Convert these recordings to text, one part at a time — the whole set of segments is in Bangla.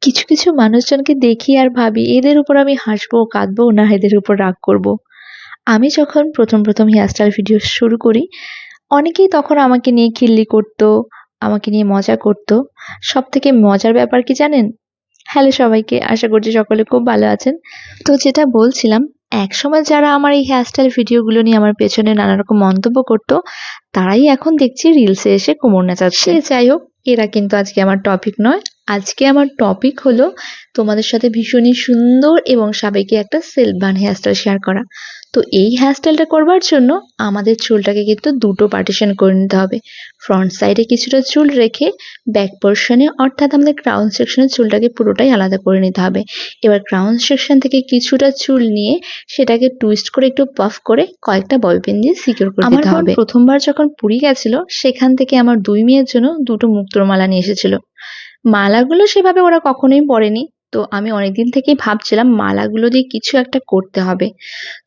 কিছু কিছু মানুষজনকে দেখি আর ভাবি এদের উপর আমি হাসবো, কাঁদবো না এদের উপর রাগ করব। আমি যখন প্রথম হেয়ার স্টাইল ভিডিও শুরু করি, অনেকেই তখন আমাকে নিয়ে খিল্লি করতো, আমাকে নিয়ে মজা করতো। সবথেকে মজার ব্যাপার কি জানেন? হ্যালো সবাইকে, আশা করছি সকলে খুব ভালো আছেন। তো যেটা বলছিলাম, একসময় যারা আমার এই হেয়ার স্টাইল ভিডিওগুলো নিয়ে আমার পেছনে নানা রকম মন্তব্য করতো, তারাই এখন দেখছি রিলসে এসে কোমর নাচাচ্ছে। সে যাই হোক, এরা কিন্তু আজকে আমার টপিক নয়। আজকে আমার টপিক হলো তোমাদের সাথে ভীষণই সুন্দর এবং সাবেকি একটা সেলফ বান হেয়ার স্টাইল শেয়ার করা। তো এই হেয়ার স্টাইলটা করবার জন্য আমাদের চুলটাকে কিন্তু দুটো পার্টিশন করে নিতে হবে। ফ্রন্ট সাইডে কিছুটা চুল রেখে ব্যাক পোর্শনে অর্থাৎ আমাদের ক্রাউন সেকশনের চুলটাকে পুরোটাই আলাদা করে নিতে হবে। এবার ক্রাউন সেকশন থেকে কিছুটা চুল নিয়ে সেটাকে টুইস্ট করে একটু পাফ করে কয়েকটা বল পেন দিয়ে সিকিউর করে দিতে হবে। প্রথমবার যখন পুরী গেছিল, সেখান থেকে আমার 2 মেয়ের জন্য দুটো মুক্তোর মালা নিয়ে এসেছিল। মালাগুলো সেভাবে ওরা কখনোই পরেনি। তো আমি অনেকদিন থেকেই ভাবছিলাম মালাগুলো দিয়ে কিছু একটা করতে হবে।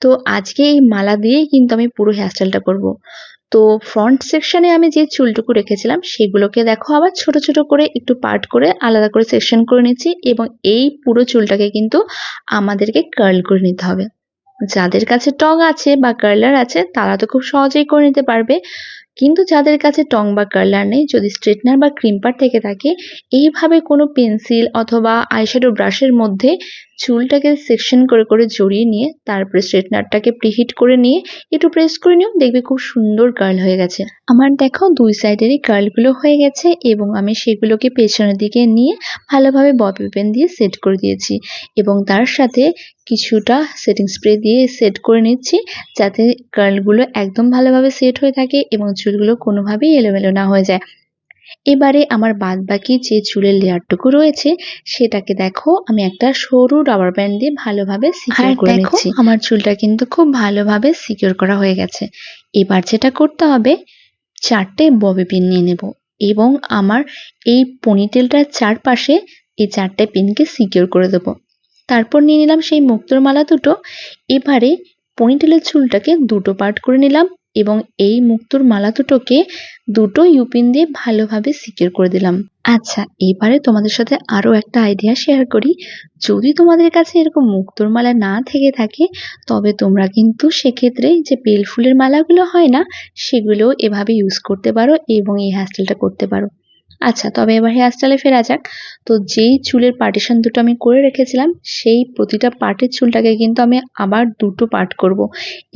তো আজকে এই মালা দিয়েই কিন্তু আমি পুরো হেয়ার স্টাইলটা করব। তো ফ্রন্ট সেকশনে আমি যে চুলটুকু রেখেছিলাম সেগুলোকে দেখো আবার ছোট ছোট করে একটু পার্ট করে আলাদা করে সেকশন করে নিচ্ছি, এবং এই পুরো চুলটাকে কিন্তু আমাদেরকে কার্ল করে নিতে হবে। যাদের কাছে টং আছে বা কার্লার আছে তারা তো খুব সহজেই করে নিতে পারবে, কিন্তু যাদের কাছে টং বা কার্লার নেই, যদি স্ট্রেটনার বা ক্রিম্পার থেকে থাকে, এইভাবে কোনো পেন্সিল অথবা আইশ্যাডো ব্রাশের মধ্যে চুলটাকে সেকশন করে করে জড়িয়ে নিয়ে তারপরে স্ট্রেটনারটাকে প্রিহিট করে নিয়ে একটু প্রেস করে নিও, দেখবে খুব সুন্দর কার্ল হয়ে গেছে। আমার দেখো দুই সাইডেরই কার্লগুলো হয়ে গেছে এবং আমি সেগুলোকে পেছনের দিকে নিয়ে ভালোভাবে ববি পিন দিয়ে সেট করে দিয়েছি এবং তার সাথে কিছুটা সেটিং স্প্রে দিয়ে সেট করে নিচ্ছি, যাতে কার্লগুলো একদম ভালোভাবে সেট হয়ে থাকে এবং চুলগুলো কোনোভাবেই এলোমেলো না হয়ে যায়। এবারে আমার বাদবাকি যে চুলের লেয়ারটুকু রয়েছে সেটাকে দেখো আমি একটা সরু রাবার ব্যান্ড দিয়ে ভালোভাবে সিকিউর করে নিচ্ছি। আমার চুলটা কিন্তু খুব ভালোভাবে সিকিউর করা হয়ে গেছে। এবার যেটা করতে হবে, 4টে ববি পিন নিয়ে নেব এবং আমার এই পনিটেলটার চারপাশে এই 4টে পিনকে সিকিউর করে দেব। তারপর নিয়ে নিলাম সেই মুক্তোর মালা দুটো। এবারে পনিটেলের চুলটাকে দুটো পার্ট করে নিলাম এবং এই মুক্তোর মালা দুটোকে দুটো ইউপিন দিয়ে ভালোভাবে সিকিউর করে দিলাম। আচ্ছা, এবারে তোমাদের সাথে আরো একটা আইডিয়া শেয়ার করি। যদি তোমাদের কাছে এরকম মুক্তোর মালা না থেকে থাকে, তবে তোমরা কিন্তু সেক্ষেত্রে যে বেল ফুলের মালাগুলো হয় না, সেগুলো এভাবে ইউজ করতে পারো এবং এই হেয়ারস্টাইলটা করতে পারো। আচ্ছা, তবে এবার হেয়ার স্টাইলে ফেরা যাক। তো যেই চুলের পার্টিশন দুটো আমি করে রেখেছিলাম, সেই প্রতিটা পার্টের চুলটাকে কিন্তু আমি আবার দুটো পার্ট করব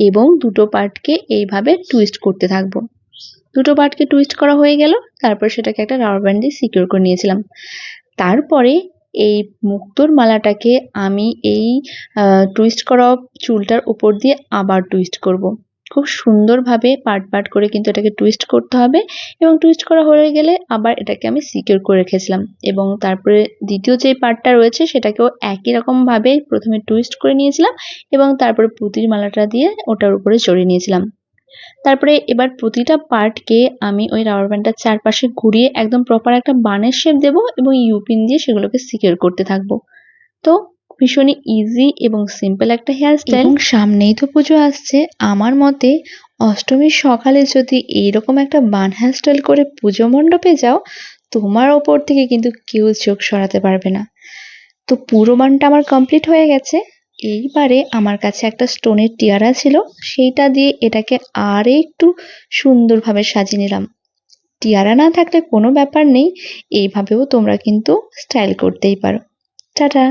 এবং দুটো পার্টকে এইভাবে টুইস্ট করতে থাকবো। দুটো পার্টকে টুইস্ট করা হয়ে গেল, তারপর সেটাকে একটা রাবার ব্যান্ড দিয়ে সিকিউর করে নিয়েছিলাম। তারপরে এই মুক্তোর মালাটাকে আমি এই টুইস্ট করা চুলটার উপর দিয়ে আবার টুইস্ট করব। খুব সুন্দরভাবে পার্ট পার্ট করে কিন্তু এটাকে টুইস্ট করতে হবে এবং টুইস্ট করা হয়ে গেলে আবার এটাকে আমি সিকিউর করে রেখেছিলাম এবং তারপরে দ্বিতীয় যে পার্টটা রয়েছে সেটাকেও একই রকমভাবে প্রথমে টুইস্ট করে নিয়েছিলাম এবং তারপরে পুঁতির মালাটা দিয়ে ওটার উপরে জড়িয়ে নিয়েছিলাম। তারপরে এবার প্রতিটা পার্টকে আমি ওই রাবার ব্যান্ডটার চারপাশে ঘুরিয়ে একদম প্রপার একটা বানের শেপ দেবো এবং ইউপিন দিয়ে সেগুলোকে সিকিউর করতে থাকবো। তো ভীষণই ইজি এবং সিম্পল একটা হেয়ার স্টাইল। সামনেই তো পুজো আসছে, আমার মতে অষ্টমীর সকালে যদি এইরকম একটা বান হেয়ার স্টাইল করে পুজো মণ্ডপে যাও, তোমার ওপর থেকে কিন্তু কেউ চোখ সরাতে পারবে না। তো পুরো বানটা আমার কমপ্লিট হয়ে গেছে। এইবারে আমার কাছে একটা স্টোনের টিয়ারা ছিল, সেইটা দিয়ে এটাকে আর একটু সুন্দরভাবে সাজিয়ে নিলাম। টিয়ারা না থাকলে কোনো ব্যাপার নেই, এইভাবেও তোমরা কিন্তু স্টাইল করতেই পারো। টাটা।